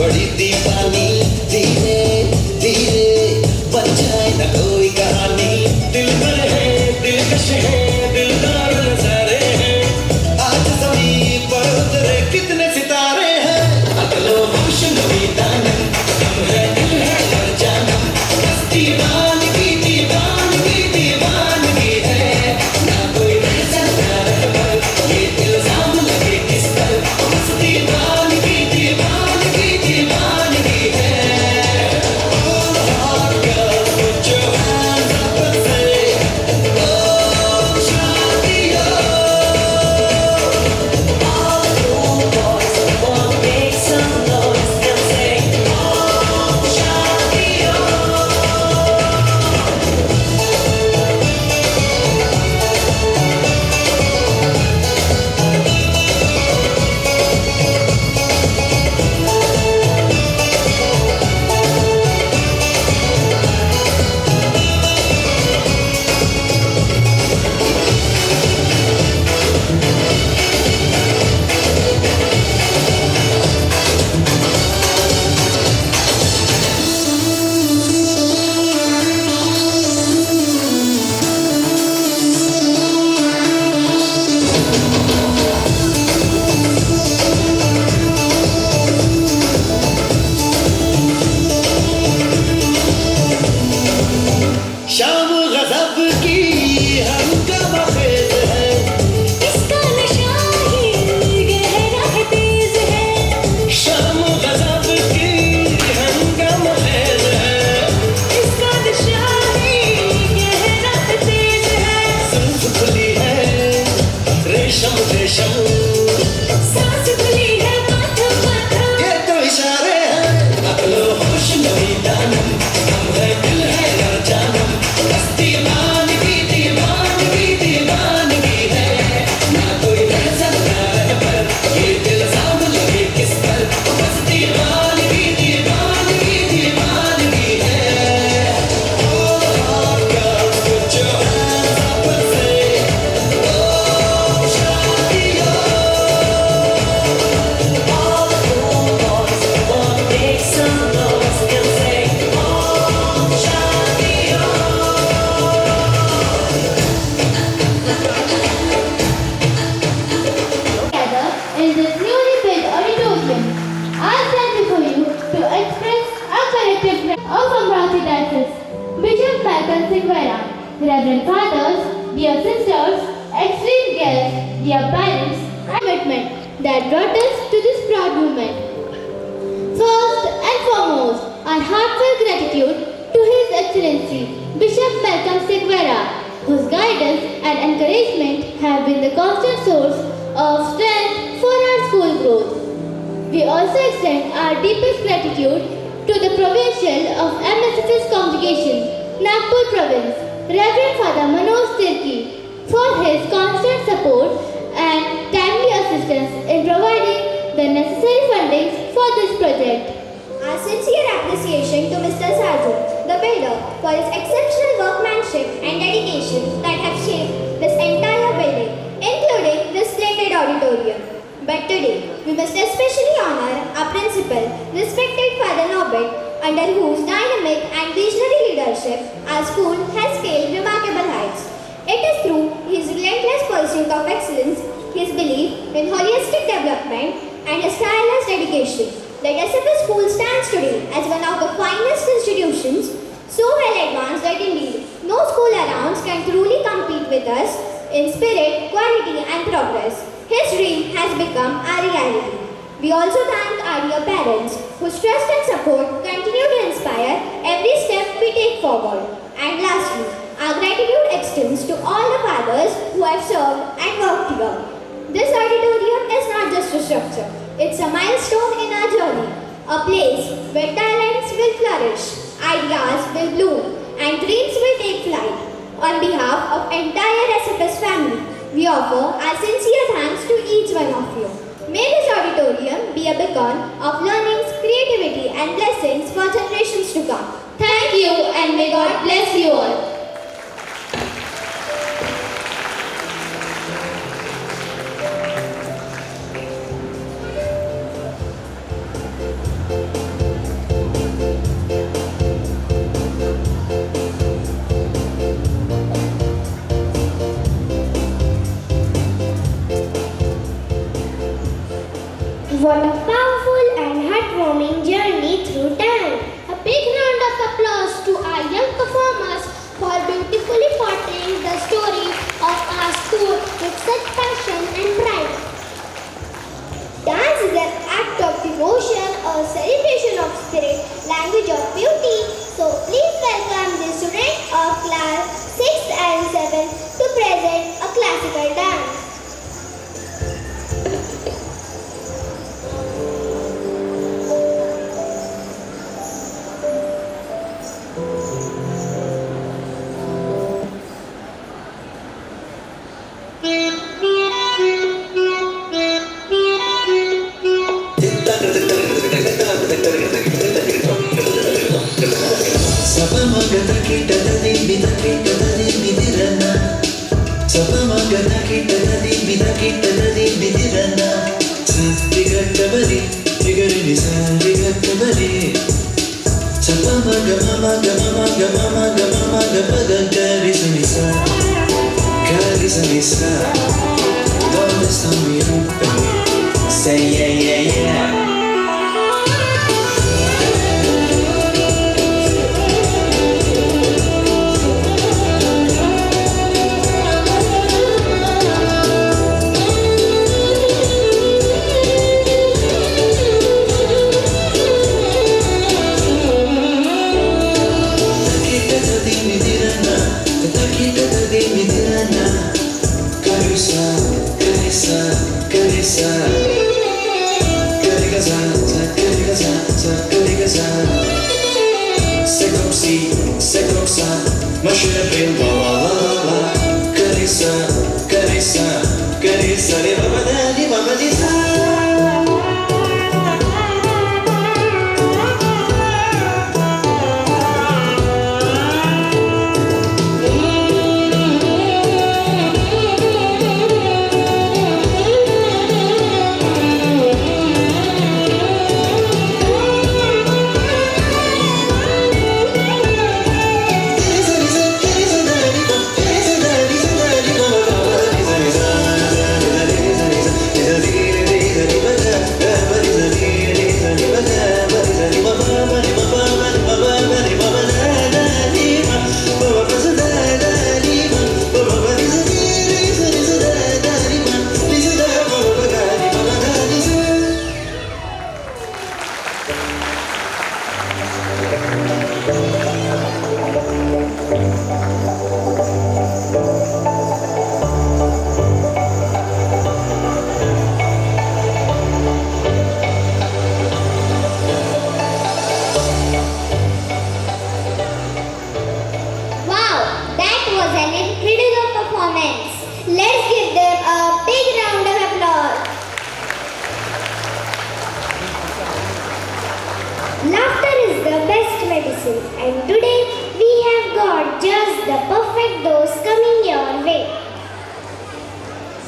बड़ी दीवानी धीरे धीरे बन जाए न कोई कहानी दिल पर है दिलकश है दिलदार नजारे हैं आज जमीन पर उतरे कितने सितारे हैं अगलो होश नवी दानम हम है दिल है हर जानम बस दीवानगी दीवानगी दीवानगी है ना कोई रह सकता रह पर ये इल्जाम लगे किस पर बस दीवानगी दीवानगी दीवानगी है All the hot girls put your hands up and say Oh Shadiyo All the cool boys wanna make some noise and say Oh Shadiyo शाम गज़ब की हंगामा खेज है इसका नशा ही गहरा है तेज है शाम गज़ब की हंगामा खेज है इसका नशा ही गहरा है तेज है जुल्फ खुली है रेशम रेशम सांस खुली है माथम माथम ये तो इशारे हैं अकलो होश नवी दानम हम है दिल है हर जानम बस दीवानगी दीवानगी दीवानगी है ना कोई रह सकता रह पर ये इल्जाम लगे किस पर बस दीवानगी दीवानगी दीवानगी है All the hot girls put your hands up and say Oh Shadiyo All the cool boys wanna make some noise and say Oh Shadiyo together in this newly built auditorium. I stand before you to express our collective of Amrati Diocese, Bishop Malcolm Sigwera, Reverend Fathers, dear sisters, esteemed guests, dear parents, and commitment that brought us to this proud moment. First and foremost, our heartfelt gratitude to His Excellency Bishop Malcolm Sigwera, whose guidance and encouragement have been the constant source of strength for our school growth. We also extend our deepest gratitude to the Provincial of MSFS Congregation, Nagpur Province, Reverend Father Manoj Tirki, for his constant support and timely assistance in providing the necessary fundings for this project. Our sincere appreciation to Mr. Sarju, the builder, for his exceptional workmanship and dedication that have shaped this entire building, including this splendid auditorium. But today, we must especially honor our principal, respected Father Norbert, under whose dynamic and visionary leadership our school has scaled remarkable heights. It is through his relentless pursuit of excellence, his belief in holistic development, and his tireless dedication that SFS School stands today as one of the finest institutions, so well advanced that indeed no school around can truly compete with us in spirit, quality, and progress. His dream has become our reality. We also thank our dear parents whose trust and support continue to inspire every step we take forward. And lastly, our gratitude extends to all the fathers who have served and worked here. This auditorium is not just a structure, it's a milestone in our journey, a place where talents will flourish, ideas will bloom, and dreams will take flight. On behalf of entire SFS family, we offer our sincere thanks to each one of you. May this auditorium be a beacon of learnings, creativity, and blessings for generations to come. Thank you, and may God bless you all. spirit, language of beauty. So please welcome the students of class 6 and 7 to present a classical dance. ¿Dónde está mi rumba? Say yeah, yeah, yeah. Laughter is the best medicine, and today we have got just the perfect dose coming your way.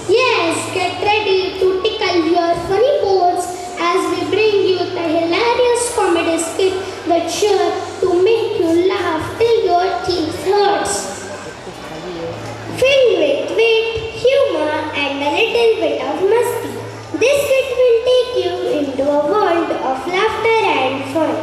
Yes, get ready to tickle your funny bones as we bring you the hilarious comedy skit that's sure to make you laugh till your teeth hurts. Filled with wit, humor and a little bit of musty, this skit will take you into a world of laughter and fun.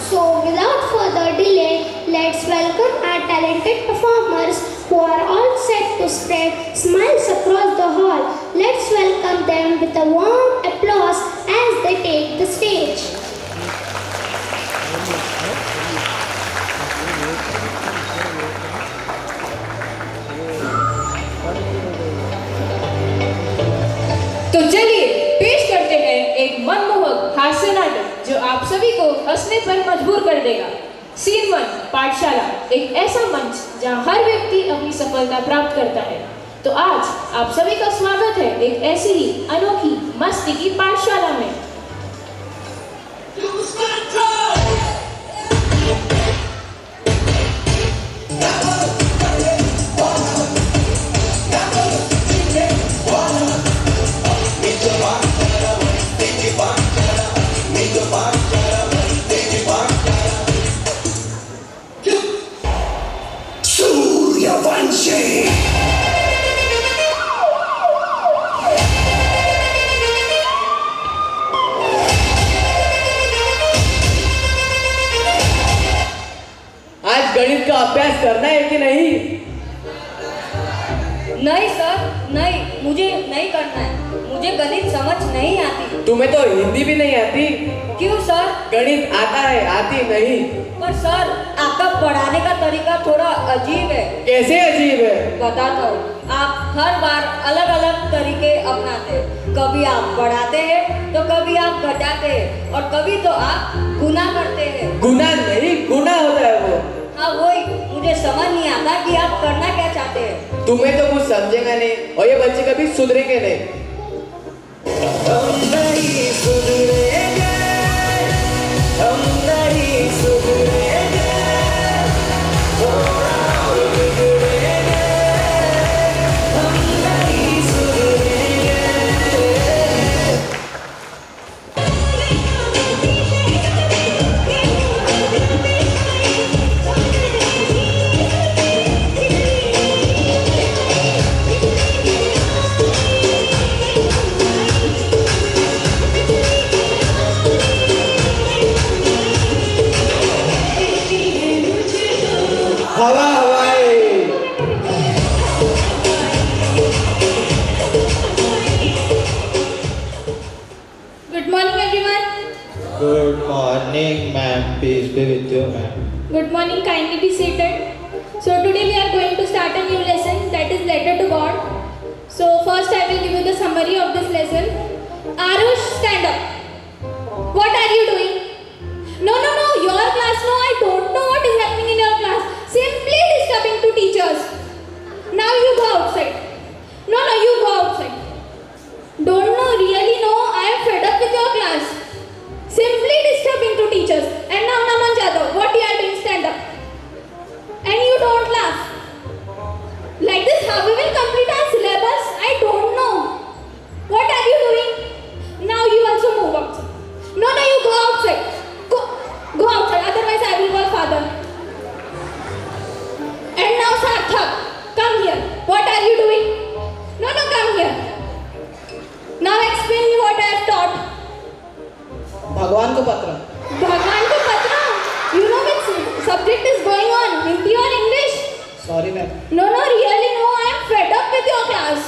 So without further delay, let's welcome our talented performers who are all set to spread smiles across the hall. Let's welcome them with a warm applause as they take the stage. तो चलिए पेश करते हैं एक मनमोहक हास्य नाटक जो आप सभी को हंसने पर मजबूर कर देगा। सीन 1 पाठशाला, एक ऐसा मंच जहां हर व्यक्ति अपनी सफलता प्राप्त करता है। तो आज आप सभी का स्वागत है एक ऐसी ही अनोखी मस्ती की पाठशाला में। आज गणित का अभ्यास करना है कि नहीं? नहीं सर, नहीं, मुझे नहीं करना है। मुझे गणित समझ नहीं आती। तुम्हें तो हिंदी भी नहीं आती। क्यों सर? गणित आता है, आती नहीं। पर सर आपका पढ़ाने का तरीका थोड़ा अजीब है। कैसे अजीब है? बताता हूँ। आप हर बार अलग अलग तरीके अपनाते हैं। कभी आप पढ़ाते हैं तो कभी आप घटाते हैं और कभी तो आप गुना करते हैं। गुना नहीं, गुना होता है वो। हाँ वही, मुझे समझ नहीं आता कि आप करना क्या चाहते हैं। तुम्हें तो कुछ समझेगा नहीं और ये बच्चे कभी सुधरेंगे नहीं। हम नहीं सुधरेंगे, हम नहीं सुधरेंगे, थोड़ा और बिगड़ेंगे, हम नहीं सुधरेंगे। हवा हवाई। Good morning, everyone. Good morning, ma'am. Peace be with you, ma'am. Good morning. Kindly be seated. So today we are going to start a new lesson, that is letter to God. So first I will give you the summary of this lesson. Arush, stand up. What are you doing? No, your class. No, I don't know what is happening in your class. Simply disturbing to teachers. Now you go outside. No, you go outside. Don't know, really no, I am fed up with your class. Simply disturbing to teachers. And now Naman Jadhav, what you are doing, stand up. And you don't laugh. Like this, how we will complete our syllabus? I don't know. What are you doing? Now you also move outside. No, you go outside. Go outside, otherwise I will call father. And now Sarthak, come here. What are you doing? No, come here. Now explain me what I have taught. भगवान को पत्र। Bhagwan ko patra. You know which subject is going on, Hindi or English? Sorry ma'am. No, really no. I am fed up with your class.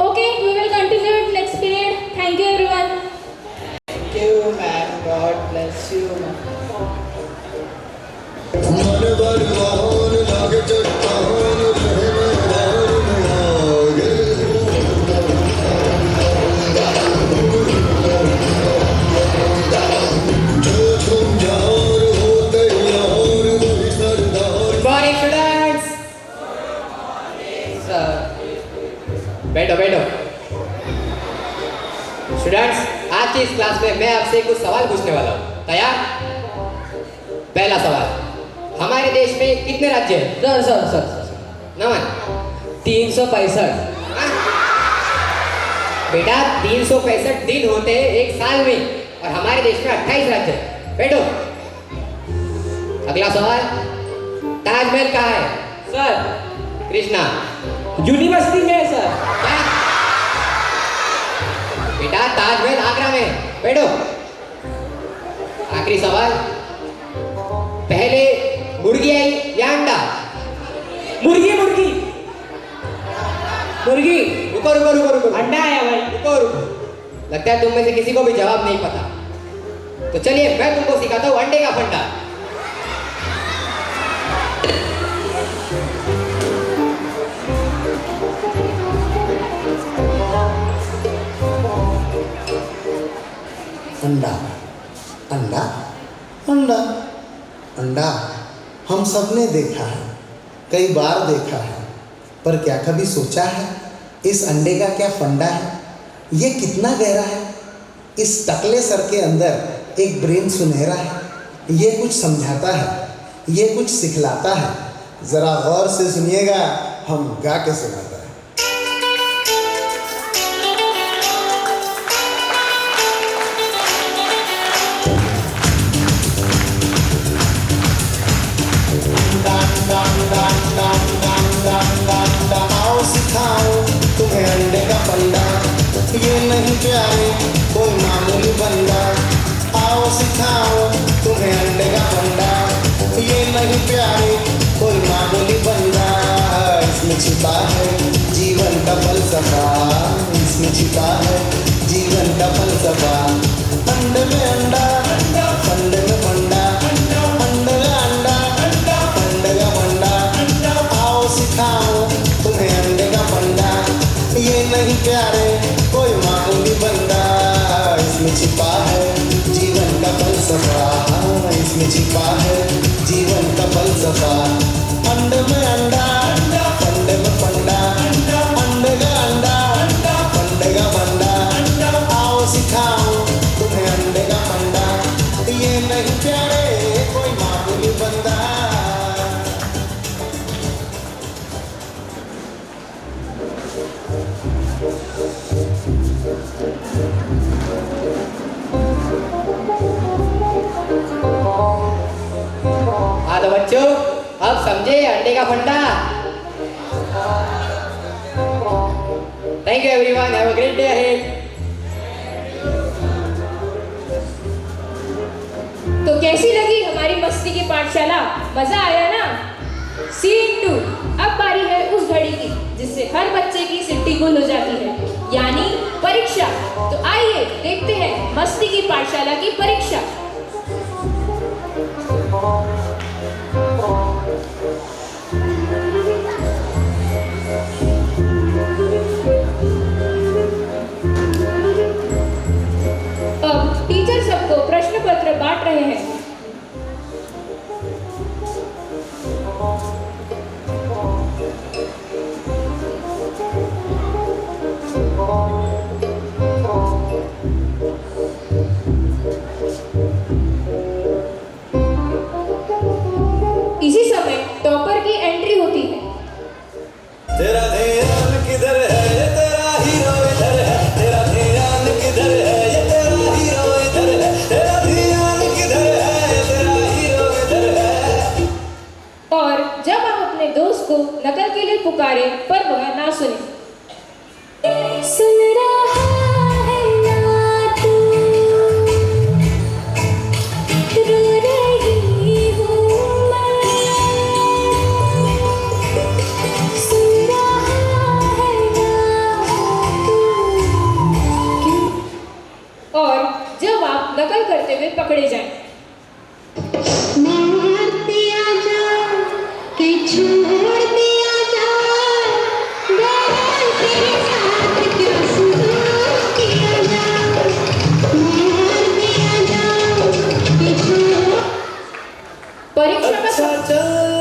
Okay, we will continue it next period. Thank you, everyone. Thank you ma'am. God bless you ma'am. मन बलवान लागे चट्टान रहे मैदान में आगे। जो तुम यार हो तैयार वही सरदार। Good morning students. Sir. बैठो। स्टूडेंट्स, आज की इस क्लास में मैं आपसे कुछ सवाल पूछने वाला हूँ। तैयार? पहला सवाल, हमारे देश में कितने राज्य हैं? सर। नमन 365। बेटा 365 दिन होते हैं एक साल में और हमारे देश में 28 राज्य हैं। बैठो। अगला सवाल, ताजमहल कहाँ है? सर कृष्णा यूनिवर्सिटी में है सर। क्या? बेटा ताजमहल आगरा में है। बैठो। आखिरी सवाल, पहले मुर्गी आई या अंडा? मुर्गी। रुको। अंडा आया भाई। रुको। लगता है तुम में से किसी को भी जवाब नहीं पता। तो चलिए मैं तुमको सिखाता हूँ अंडे का फंडा। अंडा हम सब ने देखा है, कई बार देखा है, पर क्या कभी सोचा है इस अंडे का क्या फंडा है? ये कितना गहरा है? इस टकले सर के अंदर एक ब्रेन सुनहरा है। ये कुछ समझाता है, ये कुछ सिखलाता है। ज़रा गौर से सुनिएगा, हम गा के सुनाता है। आओ सिखाओ तुम्हें अंडे का फंडा, ये नहीं प्यारे कोई मामूली बंदा। आओ सिखाओ तुम्हें अंडे का फंडा, ये नहीं प्यारे कोई मामूली बंदा। इसमें छिपा है जीवन का फलसफा, इसमें छिपा है जीवन का फलसफा। अंडे में अंडा, फंडे में फंडा, अंडे का अंडा, फंडे का फंडा, आओ सिखाओ तुम्हें अंडे का फंडा। ये नहीं प्यारे कोई मामूली बंदा, इसमें छिपा है जीवन का फलसफा, इसमें छिपा है जीवन का फलसफा। अंडे में अंडा, फंडे में फंडा, अंडे का अंडा, फंडे का फंडा, आओ सिखाओ तुम्हें अंडे का फंडा। ये नहीं प्यारे कोई मामूली बंदा। हाँ तो बच्चों, अब समझे अंडे का फंडा। Thank you everyone, have a great day ahead. तो कैसी लगी हमारी मस्ती की पाठशाला? मजा आया ना? सीन 2, अब बारी है उस घड़ी की जिससे हर बच्चे की सिट्टी गुल हो जाती है, यानी परीक्षा। तो आइए देखते हैं मस्ती की पाठशाला की परीक्षा। अब टीचर सबको प्रश्न पत्र बांट रहे हैं। इसी समय टॉपर की एंट्री होती है। तेरा ध्यान किधर है, ये तेरा हीरो इधर है, तेरा ध्यान किधर है, ये तेरा हीरो इधर है, तेरा ध्यान किधर है, ये तेरा हीरो इधर है। और जब आप अपने दोस्त को नकल के लिए पुकारे पर वह ना सुने। सुन रहा है ना तू, रो रही हूँ मैं, सुन रहा है ना तू। और जब आप नकल करते हुए पकड़े जाएं। मार दिया जा कि छोड़ दिया जा, तेरे साथ क्यों सुलूक किया जा, मार दिया जा कि छोड़। परीक्षा का अच्छा चल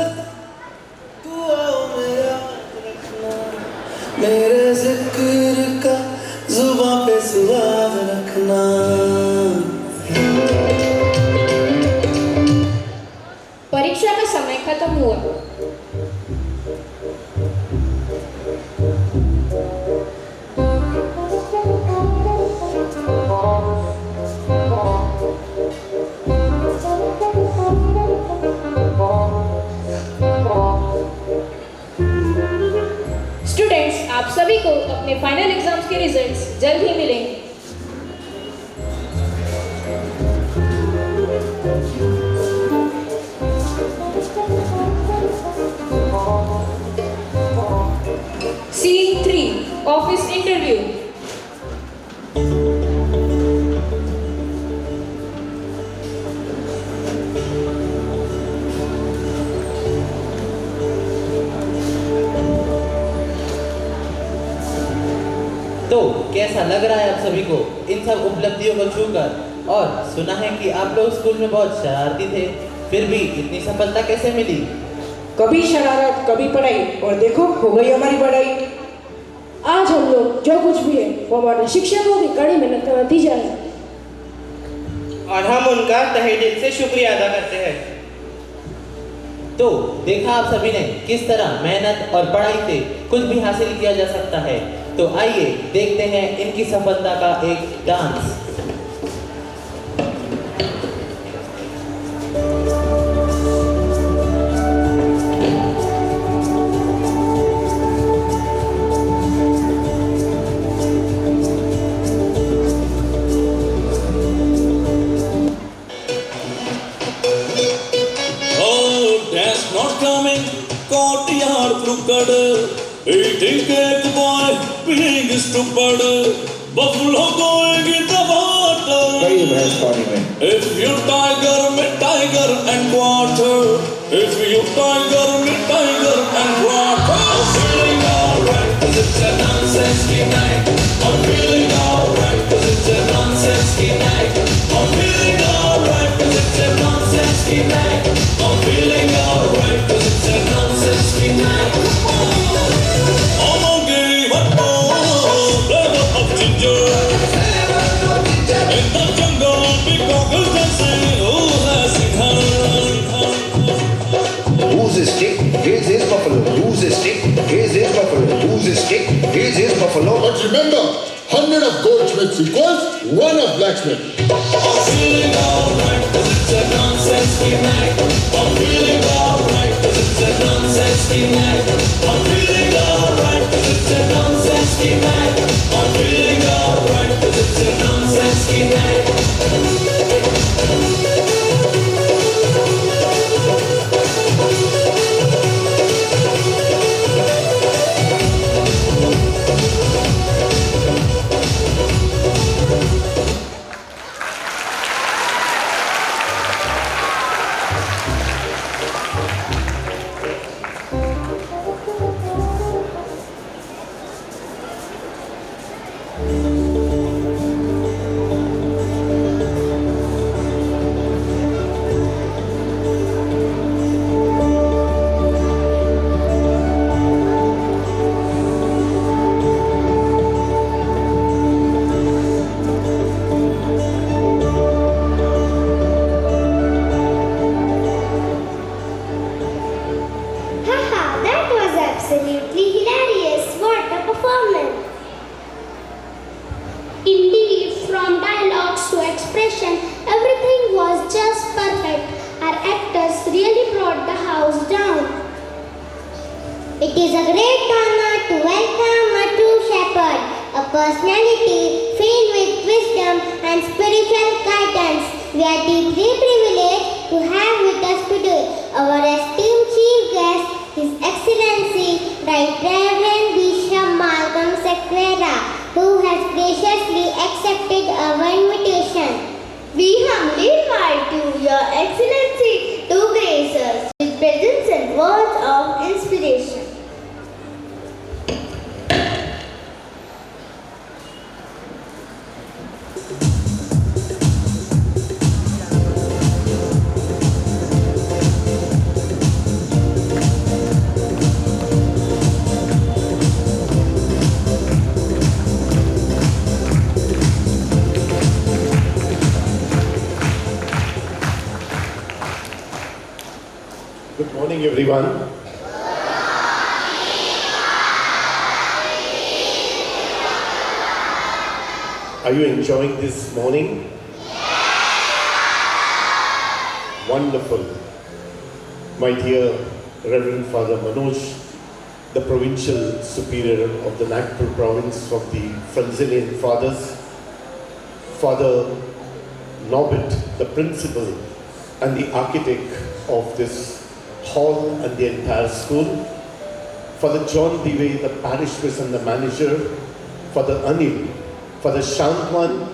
तू आओ मेरा रखना, मेरे जिक्र का जुबां पे स्वाद रखना। परीक्षा का समय खत्म हुआ। स्टूडेंट्स, आप सभी को अपने फाइनल एग्जाम्स के रिजल्ट्स जल्द ही मिलेंगे। Scene 3, office interview. तो कैसा लग रहा है आप सभी को इन सब उपलब्धियों को छूकर? और सुना है कि आप लोग स्कूल में बहुत शरारती थे, फिर भी इतनी सफलता कैसे मिली? कभी शरारत कभी पढ़ाई, और देखो हो गई हमारी पढ़ाई। आज हम लोग जो कुछ भी है वो हमारे शिक्षकों की कड़ी मेहनत का नतीजा है, और हम उनका तहे दिल से शुक्रिया अदा करते हैं। तो देखा आप सभी ने किस तरह मेहनत और पढ़ाई से कुछ भी हासिल किया जा सकता है। तो आइए देखते हैं इनकी सफलता का एक dance. Eating cake boy, being stupid, buffalo going in the water. भैंस पानी में। If you tiger में tiger and water, if you tiger में tiger and water, I'm feeling alright 'cause it's a nonsense night. I'm feeling alright 'cause it's a nonsense night. I'm feeling alright 'cause it's a nonsense night. I'm feeling alright 'cause it's a nonsense night. I'm okay, but flavor of ginger. In the jungle, peacock is dancing. Who has seen her? Who's his stick? Here's his buffalo. Who's his stick? Here's his buffalo. Who's his stick? Here's his buffalo. But remember, 100 of goldsmiths equals 1 of blacksmith. I'm feeling alright 'cause it's a nonsense night. I'm feeling alright 'cause it's a nonsense night. I'm feeling alright 'cause it's a nonsense night. I'm feeling alright 'cause it's a nonsense night. Haha, that was absolutely hilarious. What a performance. Indeed, from dialogues to expression, everything was just perfect. Our actors really brought the house down. It is a great honor to welcome a true shepherd, a personality filled with wisdom and spiritual guidance. We are deeply privileged to have with us today our esteemed chief guest, His Excellency Right Reverend Bishop Malcolm Sequeira, who has graciously accepted our invitation. We humbly invite you, Your Excellency, to grace us with presence and words of inspiration. Good morning, everyone. Are you enjoying this morning? Wonderful. My dear Reverend Father Manoj, the Provincial Superior of the Nagpur Province of the Franzilian Fathers, Father Norbert, the Principal and the Architect of this hall and the entire school, Father John Dewey, the Parish Priest and the Manager, Father Anil, Father Shantwan,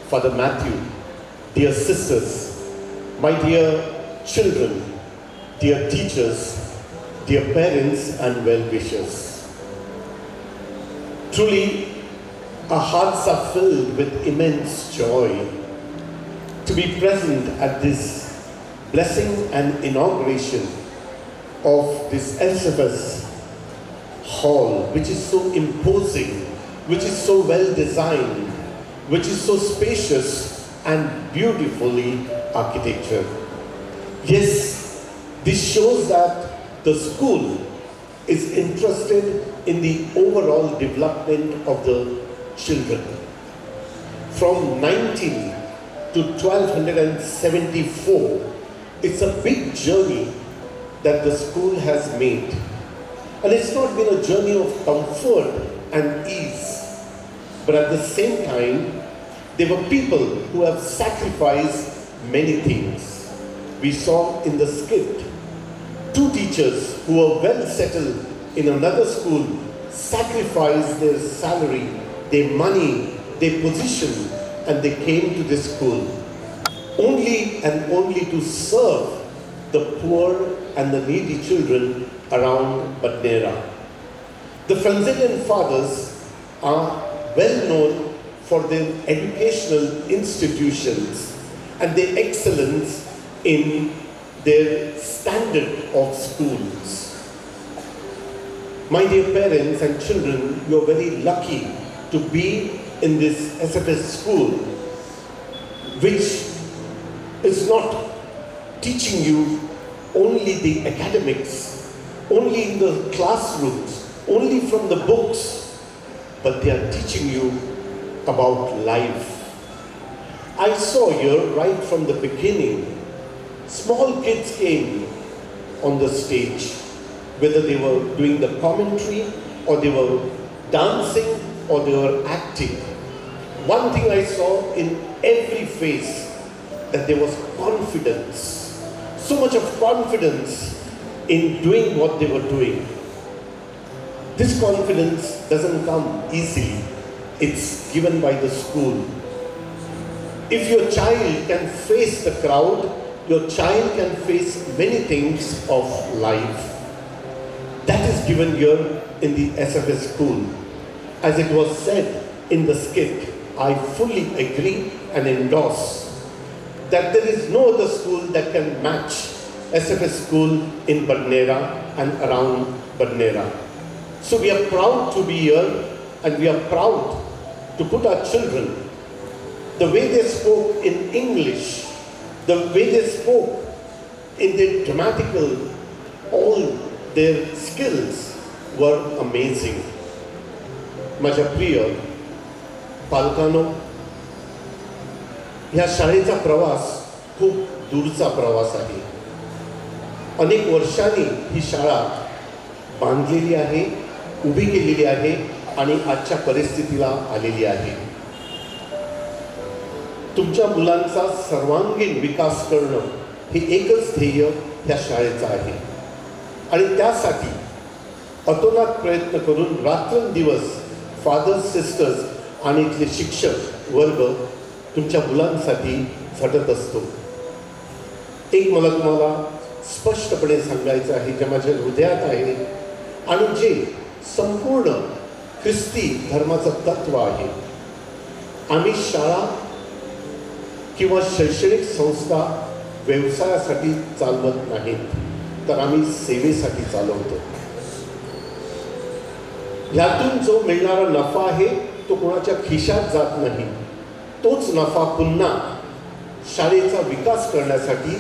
Father Matthew, dear sisters, my dear children, dear teachers, dear parents and well-wishers. Truly, our hearts are filled with immense joy to be present at this blessing and inauguration of this SFS hall, which is so imposing, which is so well designed, which is so spacious and beautifully architectured. Yes, this shows that the school is interested in the overall development of the children. From 19 to 1274, it's a big journey that the school has made. And it's not been a journey of comfort and ease, but at the same time, there were people who have sacrificed many things. We saw in the skit, 2 teachers who were well settled in another school sacrificed their salary, their money, their position, and they came to this school. only and only to serve the poor and the needy children around Badnera. The Franzilian fathers are well known for their educational institutions and their excellence in their standard of schools. My dear parents and children, you are very lucky to be in this SFS school, which is not teaching you only the academics, only in the classrooms, only from the books, but they are teaching you about life. I saw here right from the beginning, small kids came on the stage, whether they were doing the commentary or they were dancing or they were acting. One thing I saw in every face, that there was confidence, so much of confidence in doing what they were doing. This confidence doesn't come easily. It's given by the school. If your child can face the crowd, your child can face many things of life. That is given here in the SFS school. As it was said in the skit, I fully agree and endorse that there is no other school that can match SFS school in Badnera and around Badnera. So we are proud to be here, and we are proud to put our children, the way they spoke in English, the way they spoke in their dramatical, all their skills were amazing. माझ्या प्रिय पालकांनो, ह्या शाळेचा प्रवास खूप दूरचा प्रवास आहे. अनेक वर्षांनी ही शाळा बांधलेली आहे, उभी केलेली आहे आणि आजच्या परिस्थितीला आलेली आहे. तुमच्या मुलांचा सर्वांगीण विकास करणं हे एकच ध्येय ह्या शाळेचं आहे. आणि त्यासाठी अतोनात प्रयत्न करून रात्रंदिवस फादर्स, सिस्टर्स आणि इथले शिक्षक वर्ग तुमच्या मुलांसाठी झटत असतो. एक मला तुम्हाला स्पष्टपणे सांगायचं आहे, जे माझ्या हृदयात आहे आणि जे संपूर्ण ख्रिस्ती धर्माचं तत्व आहे. आम्ही शाळा किंवा शैक्षणिक संस्था व्यवसायासाठी चालवत नाहीत, तर आम्ही सेवेसाठी चालवतो. ह्यातून जो मिळणारा नफा आहे तो कोणाच्या खिशात जात नाही. तोच नफा पुन्हा शाळेचा विकास करण्यासाठी,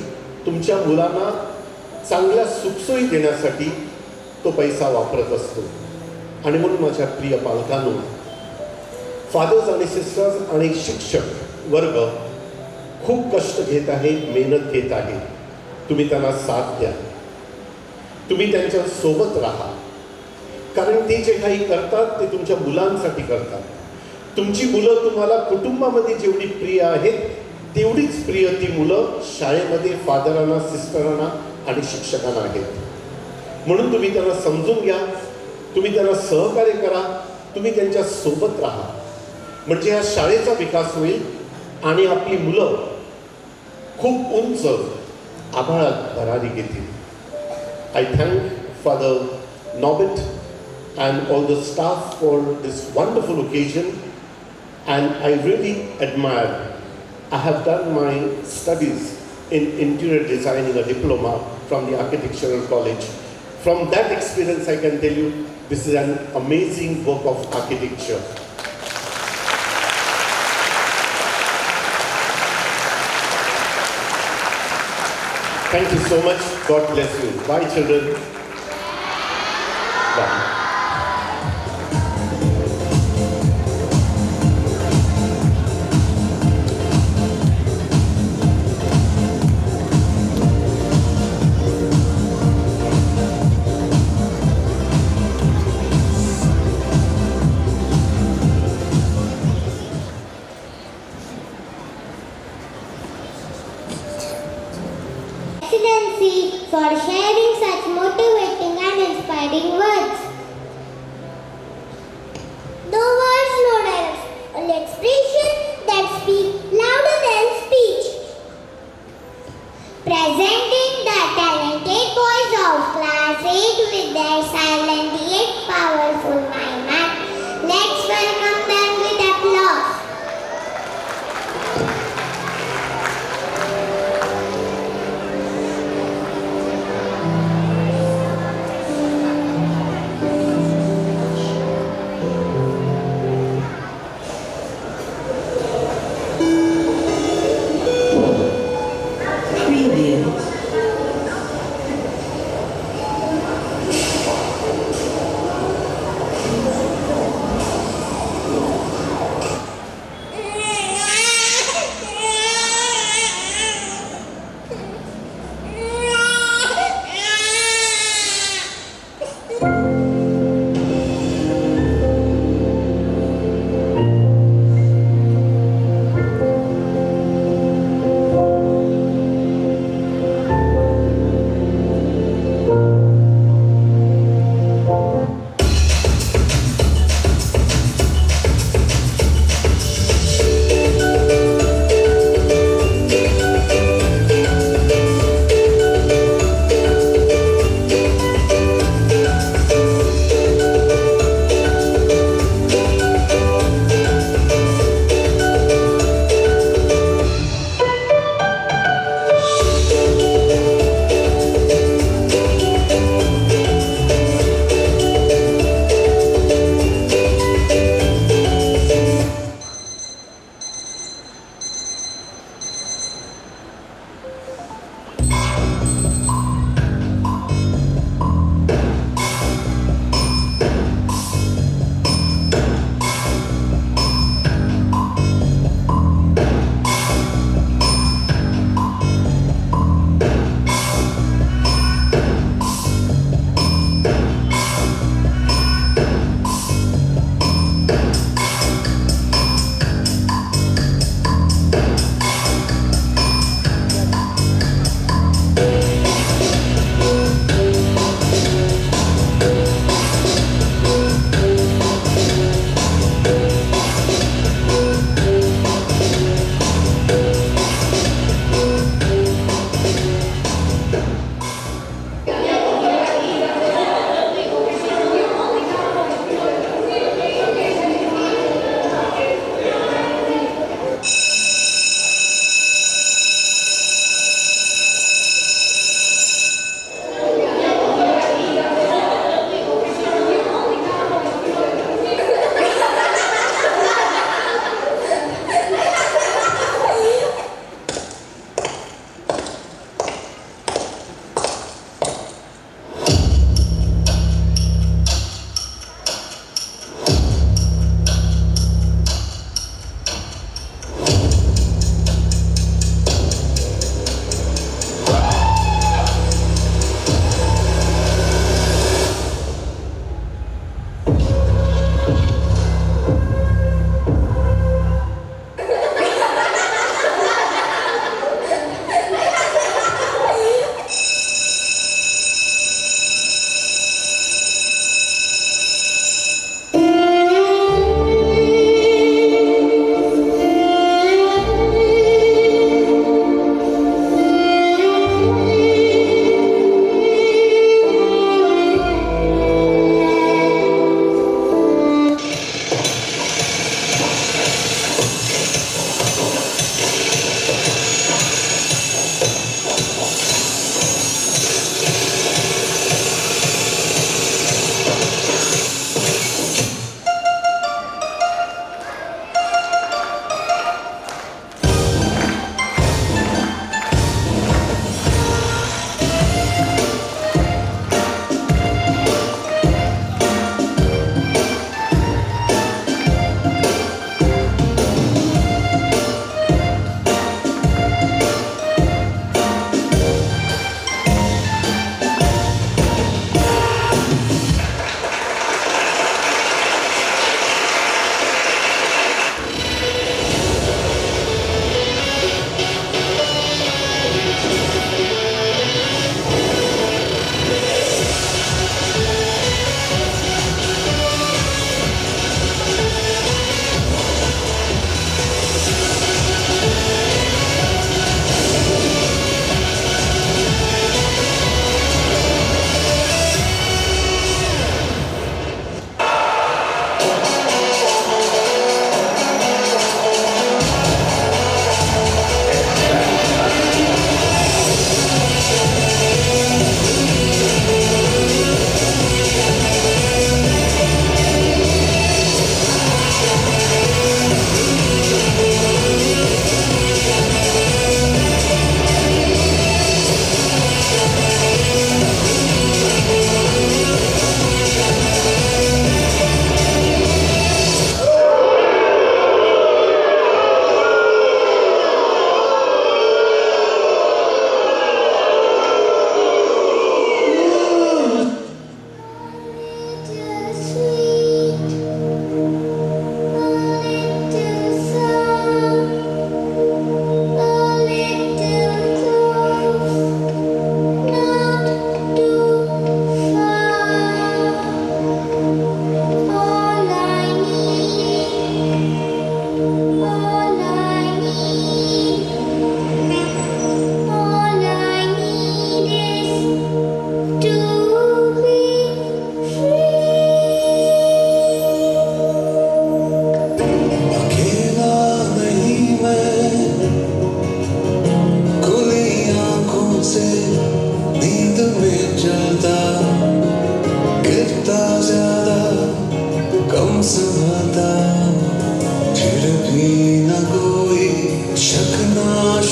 तुमच्या मुलांना चांगल्या सुखसोयी देण्यासाठी तो पैसा वापरत असतो. आणि म्हणून माझ्या प्रिय पालकांनो, फादर्स आणि सिस्टर्स आणि शिक्षक वर्ग खूप कष्ट घेत आहे, मेहनत घेत आहे. तुम्ही त्यांना साथ द्या, तुम्ही त्यांच्या सोबत राहा, कारण ते जे काही करतात ते तुमच्या मुलांसाठी करतात. तुमची मुलं तुम्हाला कुटुंबामध्ये जेवढी प्रिय आहेत तेवढीच प्रिय ती मुलं शाळेमध्ये फादरांना, सिस्टरांना आणि शिक्षकांना आहेत. म्हणून तुम्ही त्यांना समजून घ्या, तुम्ही त्यांना सहकार्य करा, तुम्ही त्यांच्या सोबत राहा, म्हणजे या शाळेचा विकास होईल आणि आपली मुलं खूप उंच आभाळात भरारी घेतील. I thank father Norbert and all the staff for this wonderful occasion, and I really admire. I have done my studies in interior designing, a diploma from the architectural college. From that experience I can tell you this is an amazing work of architecture. Thank you so much. God bless you. Bye children. Bye. Excellency, for sharing such motivating and inspiring words. No words, no dialogues, only expression that speak louder than speech. Presenting the talented boys of class 8 with their silent yet powerful mime. Let's welcome them with applause.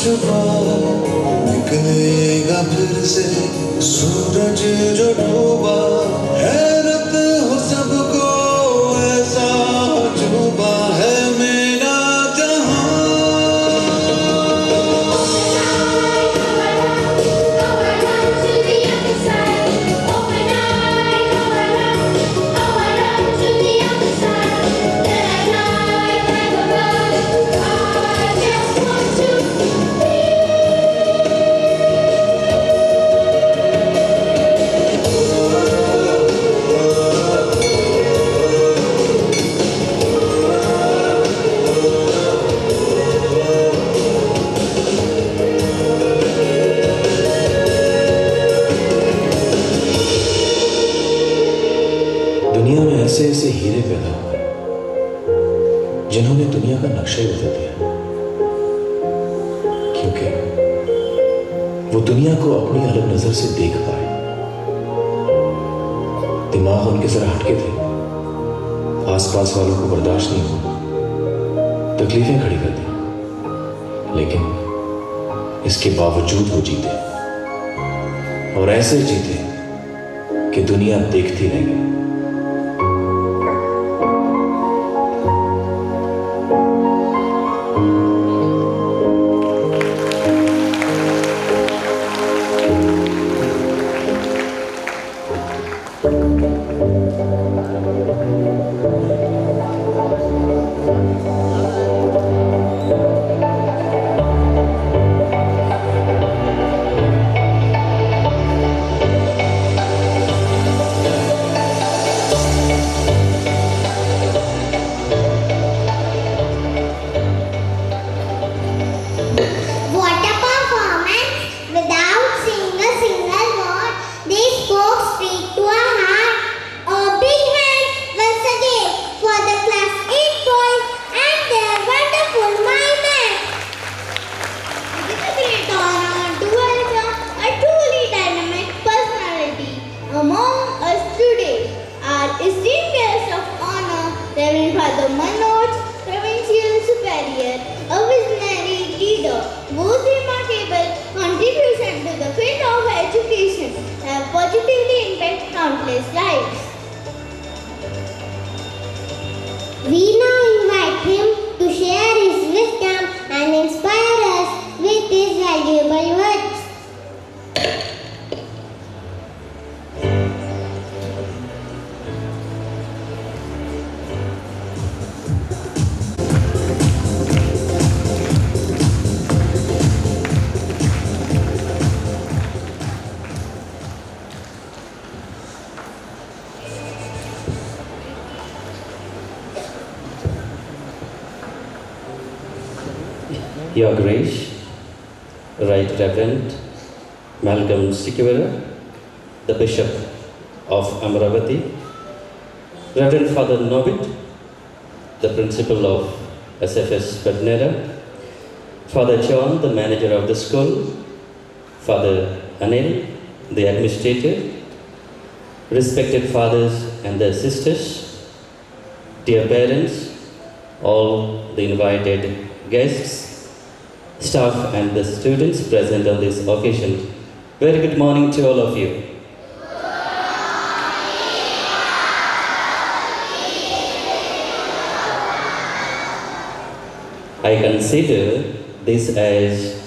छुपा निकलेगा फिर से सूरज जो डूबा हैरत हो सबको ऐसा अजूबा है मेरा जहां दुनिया में ऐसे ऐसे हीरे पैदा हुए जिन्होंने दुनिया का नक्शा ही बदल दिया, क्योंकि वो दुनिया को अपनी अलग नजर से देख पाए। दिमाग उनके जरा हटके थे, आसपास वालों को बर्दाश्त नहीं हुआ, तकलीफें खड़ी कर दी, लेकिन इसके बावजूद वो जीते, और ऐसे जीते कि दुनिया देखती रह गई। Your Grace, Right Reverend Malcolm Sikivera, the Bishop of Amravati, Reverend Father Nobit, the Principal of SFS Badnera, Father John, the Manager of the school, Father Anil, the Administrator, respected fathers and their sisters, dear parents, all the invited guests, staff and the students present on this occasion. Very good morning to all of you. I consider this as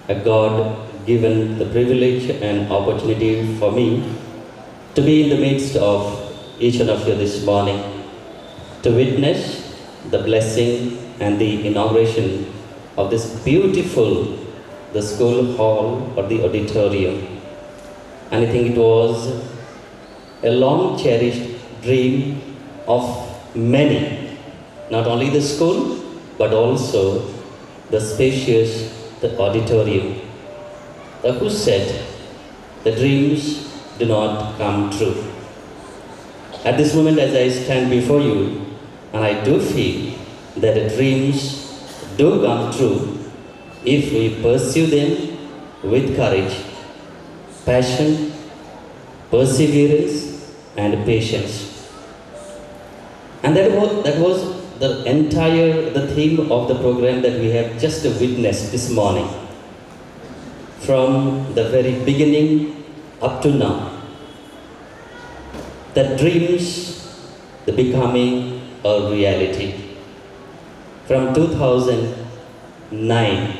a God-given the privilege and opportunity for me to be in the midst of each one of you this morning, to witness the blessing and the inauguration of this beautiful, the school hall or the auditorium. And I think it was a long cherished dream of many, not only the school, but also the spacious, the auditorium. Who said the dreams do not come true. At this moment as I stand before you, and I do feel that the dreams do come true if we pursue them with courage, passion, perseverance and patience. And that was the theme of the program that we have just witnessed this morning. from the very beginning up to now. The dreams, the becoming a reality. From 2009,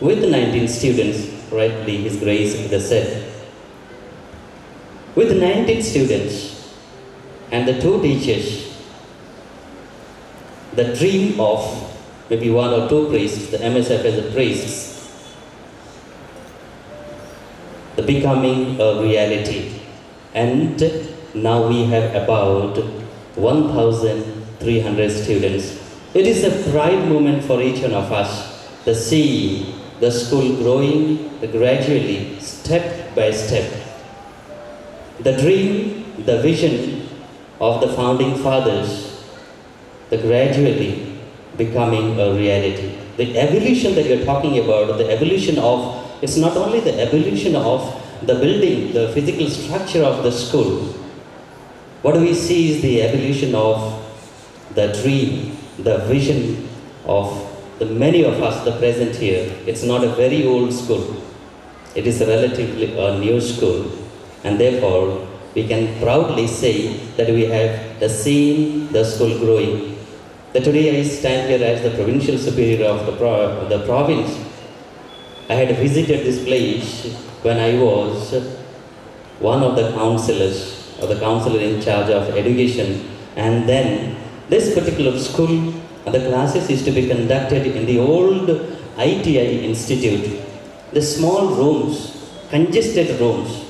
with 19 students, rightly His Grace has said, with 19 students and the 2 teachers, the dream of maybe 1 or 2 priests, the MSFS priests, the becoming a reality. And now we have about 1,300 students. It is a pride moment for each one of us to see the school growing gradually, step by step. The dream, the vision of the founding fathers, the gradually becoming a reality. The evolution that you're talking about, the evolution of, it's not only the evolution of the building, the physical structure of the school. What we see is the evolution of the dream, the vision of the many of us, the present here. It's not a very old school. It is a relatively a new school. And therefore, we can proudly say that we have seen the school growing. That today I stand here as the provincial superior of the province. I had visited this place when I was one of the councillors, or the councillor in charge of education. And then this particular school, the classes used to be conducted in the old ITI institute. The small rooms, congested rooms.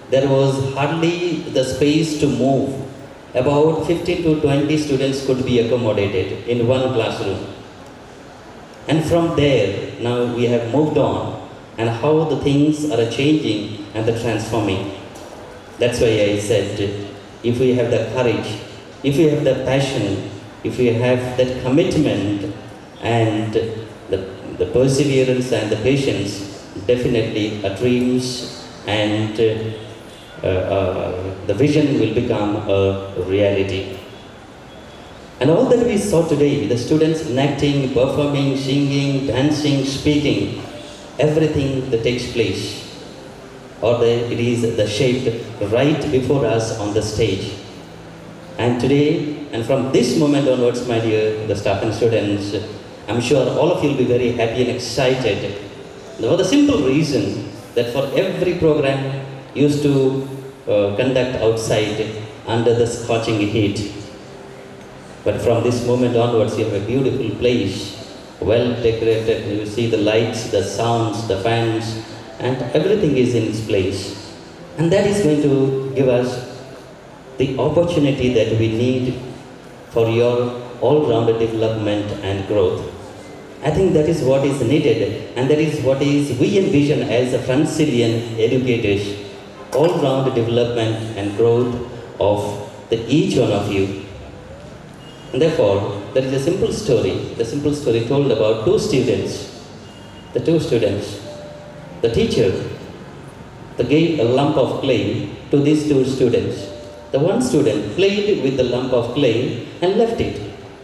There was hardly the space to move. About 15 to 20 students could be accommodated in one classroom. And from there, now we have moved on, and how the things are changing and the transforming. That's why I said, if we have the courage, if we have the passion, if we have that commitment and the perseverance and the patience, definitely our dreams and the vision will become a reality. And all that we saw today, the students acting, performing, singing, dancing, speaking, everything that takes place, or it is the shaped right before us on the stage. And today, and from this moment onwards, my dear, the staff and students, I'm sure all of you will be very happy and excited. For the simple reason that for every program used to conduct outside under the scorching heat. But from this moment onwards, you have a beautiful place, well decorated. You see the lights, the sounds, the fans, and everything is in its place. And that is going to give us the opportunity that we need for your all-rounded development and growth. I think that is what is needed, and that is what is we envision as a Francilian educators, all-round development and growth of each one of you. And therefore, there is a simple story told about 2 students. The 2 students, the teacher, they gave a lump of clay to these 2 students. The one student played with the lump of clay and left it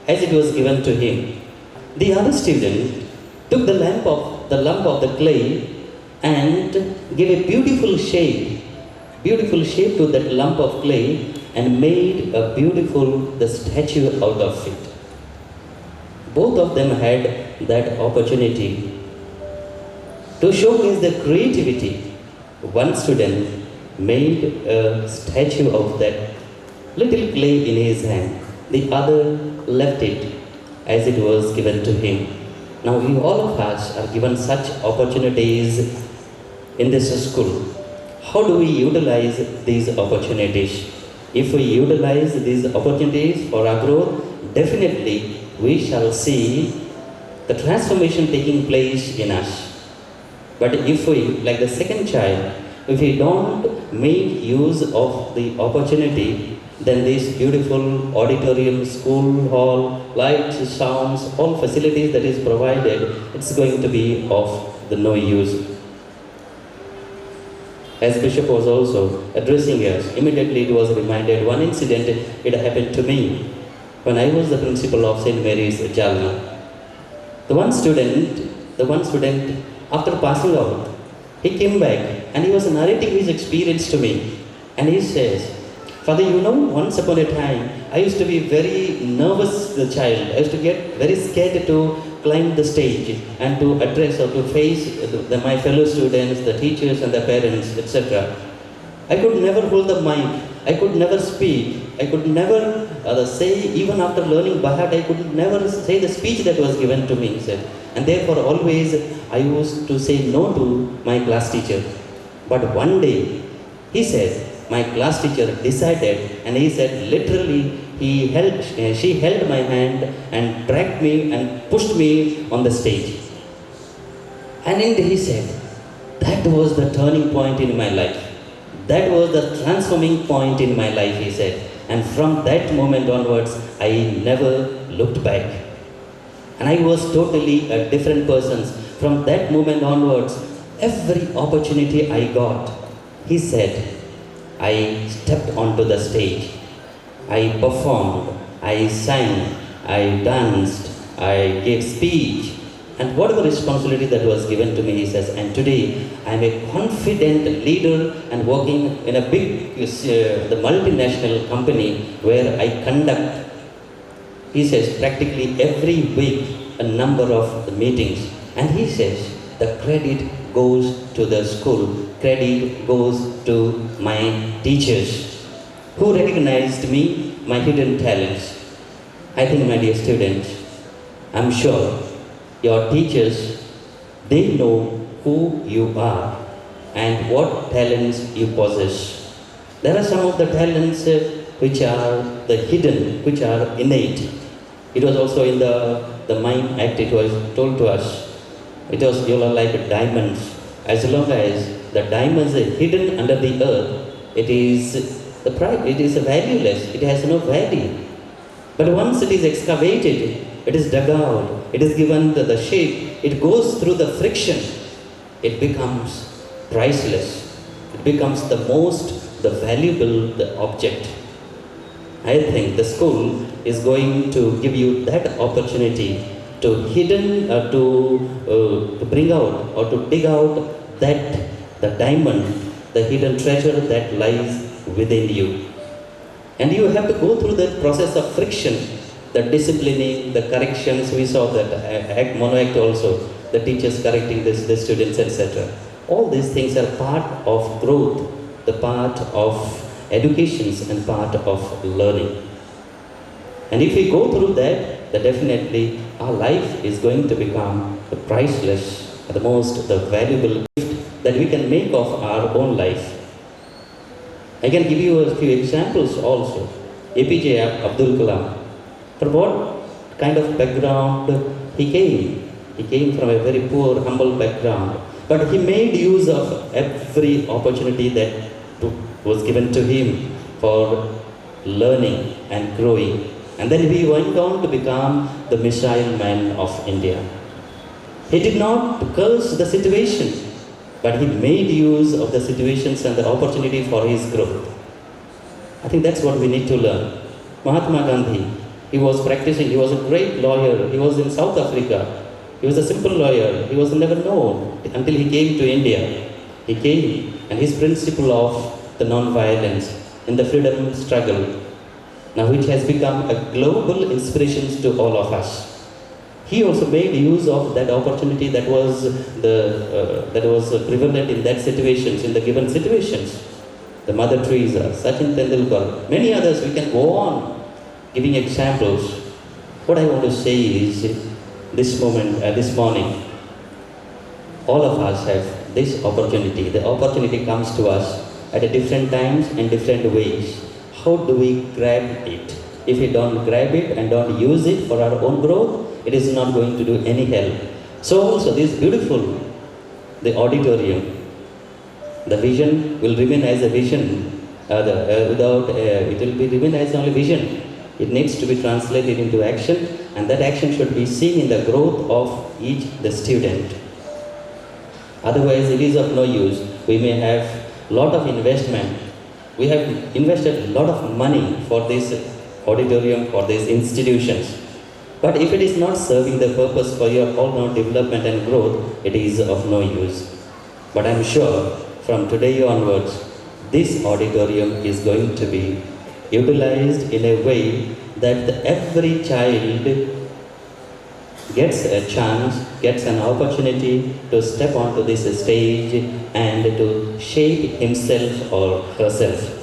as it was given to him. The other student took the lump of the clay and gave a beautiful shape to that lump of clay and made a beautiful statue out of it. Both of them had that opportunity to showcase their creativity. One student made a statue of that little clay in his hand. The other left it as it was given to him. Now we all of us are given such opportunities in this school. How do we utilize these opportunities? If we utilize these opportunities for our growth, definitely we shall see the transformation taking place in us. But if we, like the second child, if we don't make use of the opportunity, then this beautiful auditorium, school hall, lights, sounds, all facilities that is provided, it's going to be of no use. As Bishop was also addressing us, immediately it was reminded one incident, it happened to me when I was the principal of St. Mary's, Jalna. The one student, after passing out, He came back and he was narrating his experience to me. And he says, Father, you know, once upon a time, I used to be very nervous the child. I used to get very scared to climb the stage and to address or to face my fellow students, the teachers and the parents, etc. I could never hold the mic. I could never speak. I could never say, even after learning by heart, I could never say the speech that was given to me, he said. And therefore, always I used to say no to my class teacher. But one day, he said, my class teacher decided, and he said, literally, she held my hand and dragged me and pushed me on the stage. And then he said, that was the turning point in my life. That was the transforming point in my life, he said. And from that moment onwards, I never looked back. And I was totally a different person. From that moment onwards, every opportunity I got, he said, I stepped onto the stage. I performed, I sang, I danced, I gave speech, and whatever responsibility that was given to me, he says, and today I am a confident leader and working in a big, the multinational company where I conduct, he says, practically every week a number of meetings. And he says, the credit goes to the school, credit goes to my teachers who recognized me, my hidden talents. I think, my dear students, I'm sure your teachers, they know who you are and what talents you possess. There are some of the talents which are the hidden, which are innate. It was also in the Mime Act, it was told to us. It was, you are like diamonds. As long as the diamonds are hidden under the earth, it is valueless, it has no value. But once it is excavated, it is dug out, it is given the shape, it goes through the friction, it becomes priceless. It becomes the most, the valuable, the object. I think the school is going to give you that opportunity to to bring out or to dig out that the diamond, the hidden treasure that lies within you. And you have to go through that process of friction, the disciplining, the corrections. We saw that mono-act also, the teachers correcting the students, etc. All these things are part of growth, the part of educations and part of learning. And if we go through that, then definitely our life is going to become the priceless, the most, the valuable gift that we can make of our own life. I can give you a few examples also. APJ Abdul Kalam, from what kind of background he came? He came from a very poor, humble background, but he made use of every opportunity that was given to him for learning and growing. And then he went on to become the missile man of India. He did not curse the situation, but he made use of the situations and the opportunity for his growth. I think that's what we need to learn. Mahatma Gandhi, he was practicing, he was a great lawyer, he was in South Africa. He was a simple lawyer, he was never known until he came to India. He came, and his principle of the non-violence in the freedom struggle, now which has become a global inspiration to all of us. He also made use of that opportunity that was prevalent in that situations, in the given situations. The Mother Teresa, Sachin Tendulkar, many others, we can go on giving examples. What I want to say is, this morning, all of us have this opportunity. The opportunity comes to us at a different times and different ways. How do we grab it? If we don't grab it and don't use it for our own growth, it is not going to do any help. So also this beautiful, the auditorium, the vision will remain as a vision, it will remain as only vision. It needs to be translated into action, and that action should be seen in the growth of the student. Otherwise, it is of no use. We may have lot of investment. We have invested a lot of money for this auditorium, for these institutions. But if it is not serving the purpose for your all-round development and growth, it is of no use. But I'm sure from today onwards, this auditorium is going to be utilized in a way that every child gets a chance, gets an opportunity to step onto this stage and to shape himself or herself.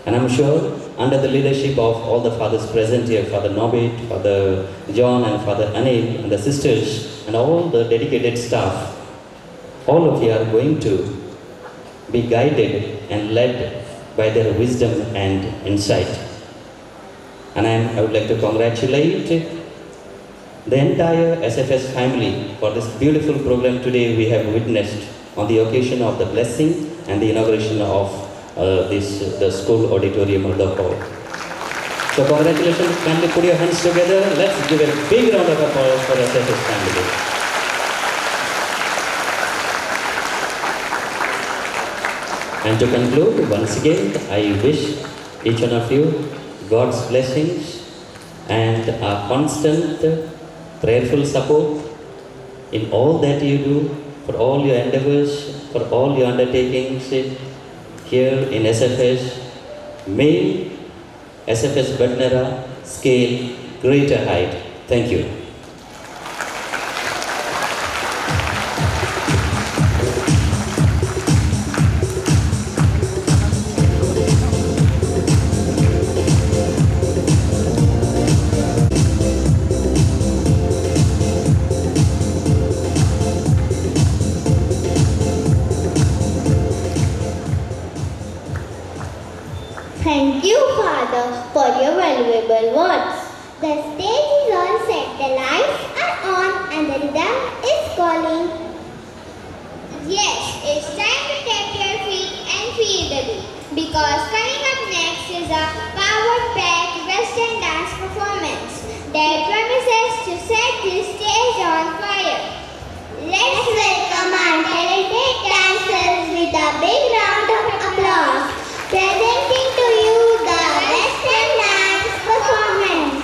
And I'm sure under the leadership of all the fathers present here, Father Norbert, Father John and Father Anil and the sisters and all the dedicated staff, all of you are going to be guided and led by their wisdom and insight. And I would like to congratulate the entire SFS family for this beautiful program today we have witnessed on the occasion of the blessing and the inauguration of the school auditorium of the hall. So congratulations family, put your hands together. Let's give a big round of applause for SFS family. And to conclude, once again, I wish each one of you God's blessings and a constant prayerful support in all that you do, for all your endeavors, for all your undertakings here in SFS. May SFS Badnera scale greater height. Thank you. Thank you, Father, for your valuable words. The stage is all set, the lights are on, and the rhythm is calling. Yes, it's time to take your feet and feel the beat, because coming up next is a powered-packed Western dance performance that promises to set this stage on fire. Let's welcome our talented dancers with a big round of applause. Presenting to you the Western dance performance.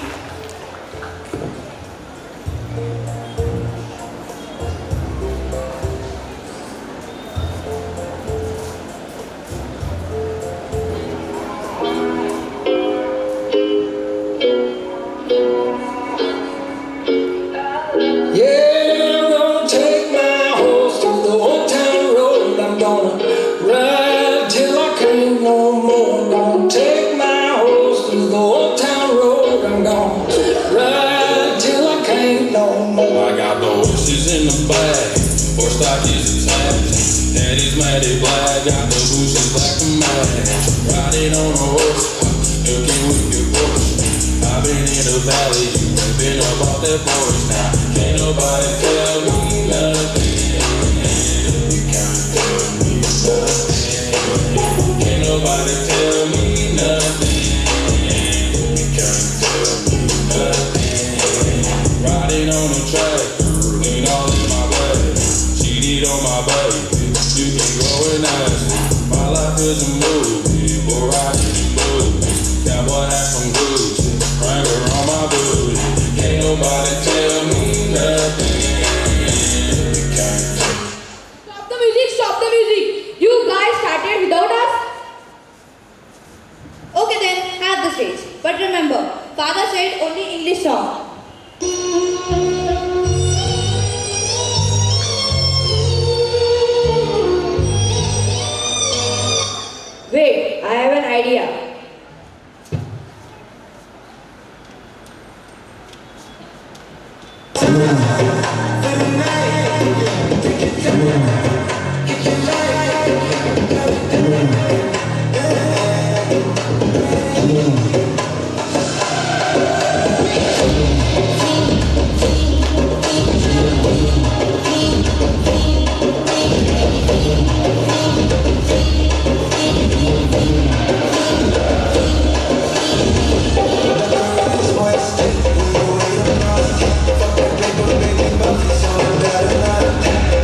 Yeah, I'm gonna take my horse to the old town road. I'm gonna ride till I can't no more. I'm gonna take my horse to the old town road. I'm gonna ride till I can't no more. I got the horses in the back, horse stock is attached. Daddy's matted black, got the bushes black and mad. Riding on a horse, looking with your Porsche. I've been in the valley, you've been up off that porch now. Can't nobody tell me nothing. You can't tell me nothing. Can't nobody tell me nothing. You can't tell me nothing. Riding on the track, lean all in my bag. Cheated on my baby, you can go and ask me. My life is a movie, boy riding in movies. Cowboy hat from Gucci, Wrangler on my booty. Can't nobody tell me nothing. You can't. Stop the music, stop the music. You guys started without us? Okay then, have the stage. But remember, Father said only English song. Wait, I have an idea.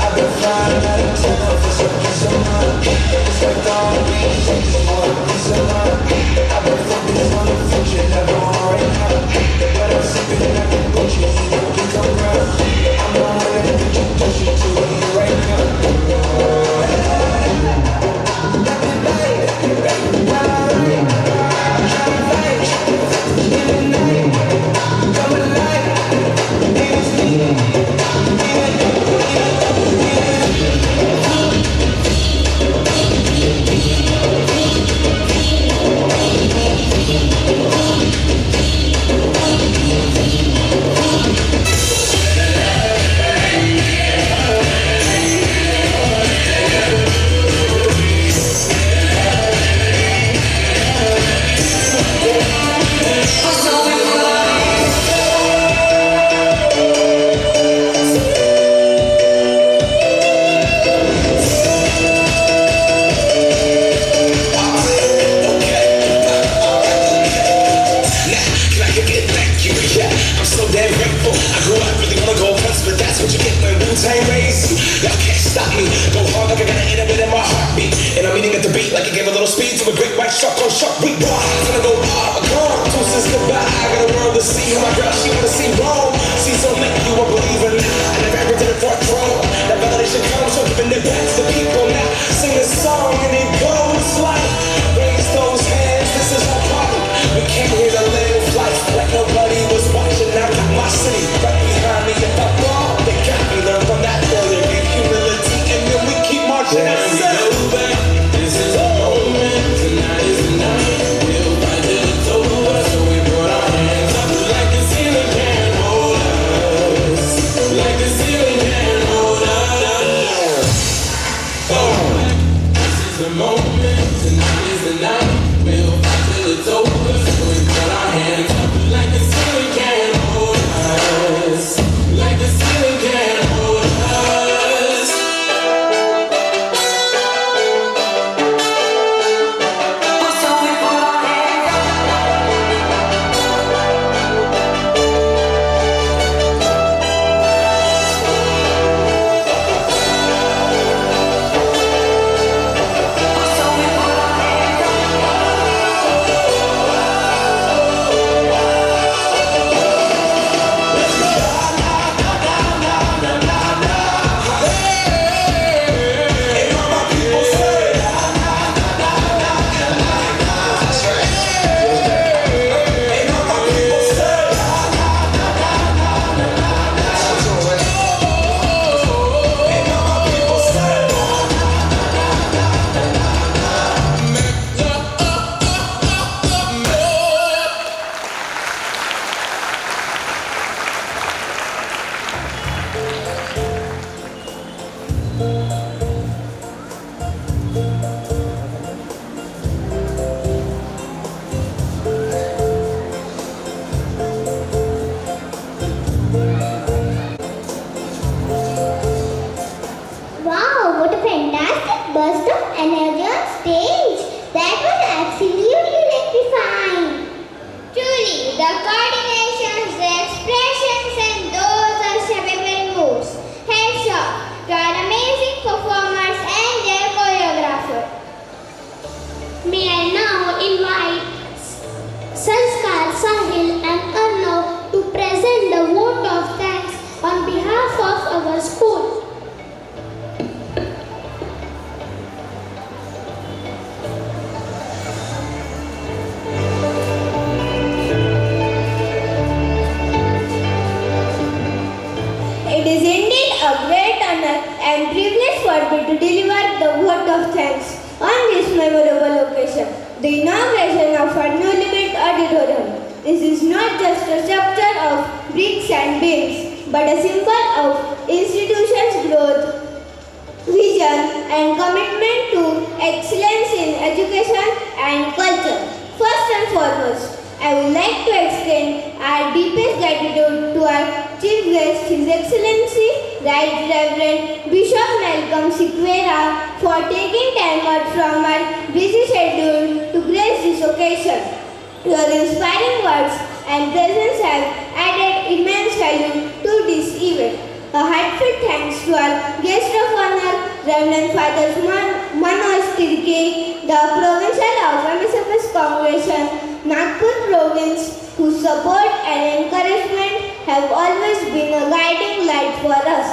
I've been flying out of town for some people now sing a song and it goes like, raise those hands, this is our party. We came here to live life like nobody was watching. I got my city right behind me. If I fall, they got me. Learn from that failure, get humility, and then we keep marching. And we go back. This is a moment. Tonight is the night. We'll fight till it's over. So we put our hands up like the ceiling can't hold us. Like the ceiling can't hold us. Oh, this is the moment. Tonight is the night. We'll fight till it's over. So we put our hands up like the ceiling can't hold us. Like the ceiling can't hold us. So we put our hands Wow, what a fantastic burst of energy on stage. That was absolutely electrifying. Truly, the coordinations, the expressions, and those unstoppable moves. Heads off to our amazing performers and their choreographer. May I now invite Sanskar, Sahil and Arnav to present the vote of thanks on behalf of our school. It is indeed a great honor and privilege for me to deliver the vote of thanks on this memorable occasion, the inauguration of our newly built auditorium. This is not just a structure of bricks and beams, but a symbol of institution's growth, vision and commitment to excellence in education and culture. First and foremost, I would like to extend our deepest gratitude to our Chief Guest, His Excellency, Right Reverend Bishop Malcolm Siqueira, for taking time out from our busy schedule to grace this occasion. Your inspiring words and presence have added immense value to this event. A heartfelt thanks to our guest of honor, Reverend Father Manoj Tirke, the Provincial of SFS Congregation, Nagpur Province, whose support and encouragement have always been a guiding light for us.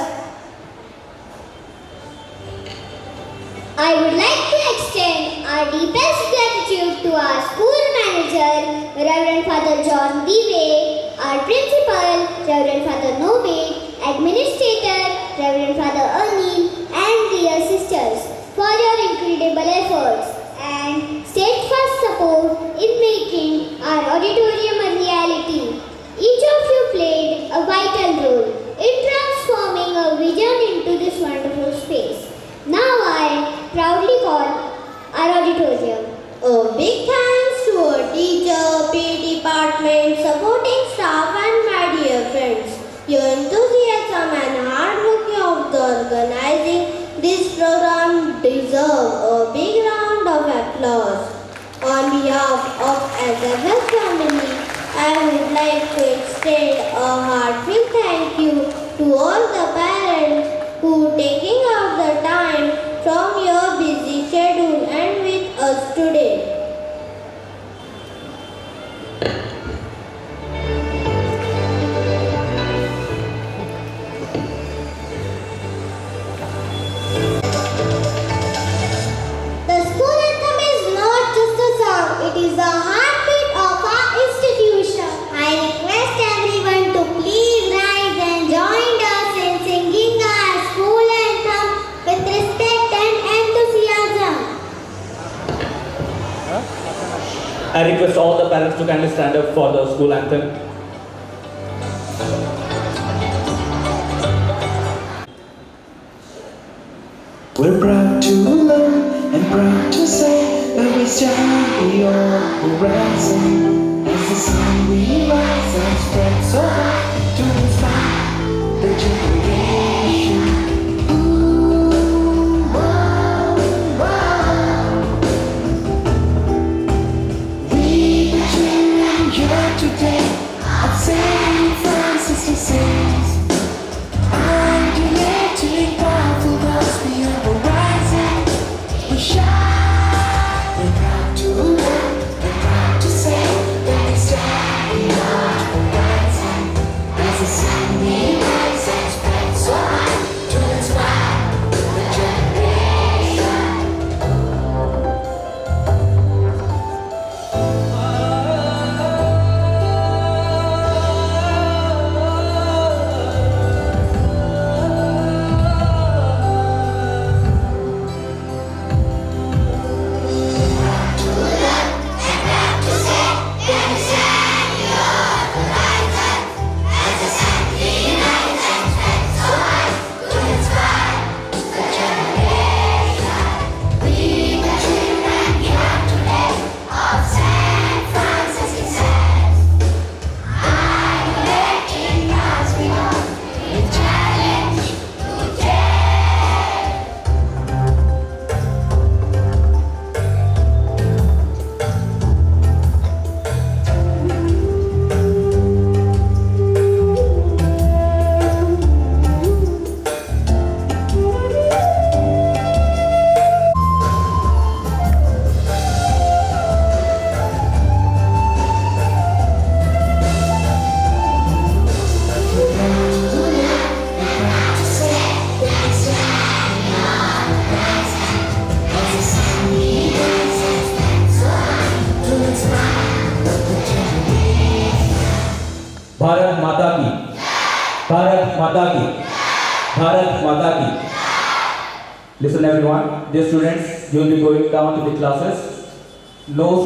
I would like to extend our deepest gratitude to our school manager, Reverend Father John Deve, our principal, Reverend Father Nobe, administrator, Reverend Father Anil, and dear sisters, for your incredible efforts and steadfast support in making our auditorium a reality. Each of you played a vital role in transforming a vision into this wonderful space. Now I proudly call our auditorium. A big thanks to our teacher, PE department, supporting staff and my dear friends. Your enthusiasm and hard work of the organizing this program deserve a big round of applause. On behalf of SFS family, I would like to extend a heartfelt thank you to all the parents who taking out the time from your busy schedule and with us today. I request all the parents to kindly stand up for the school anthem. We're proud to learn and proud to say that we stand beyond the horizon. As the sun we rise and spread so high to inspire the generation. Ooh, wow, wow. We are cheering here today at St. Francis de Sales. Undulating powerful gods beyond the horizon. We shine. We're proud to learn and proud to say that we stand beyond the horizon. As the sun we rise and spread so high to inspire the generation. Bharat माता की, भारत माता की, भारत माता की. Listen everyone, dear students, you will be going down to the classes. No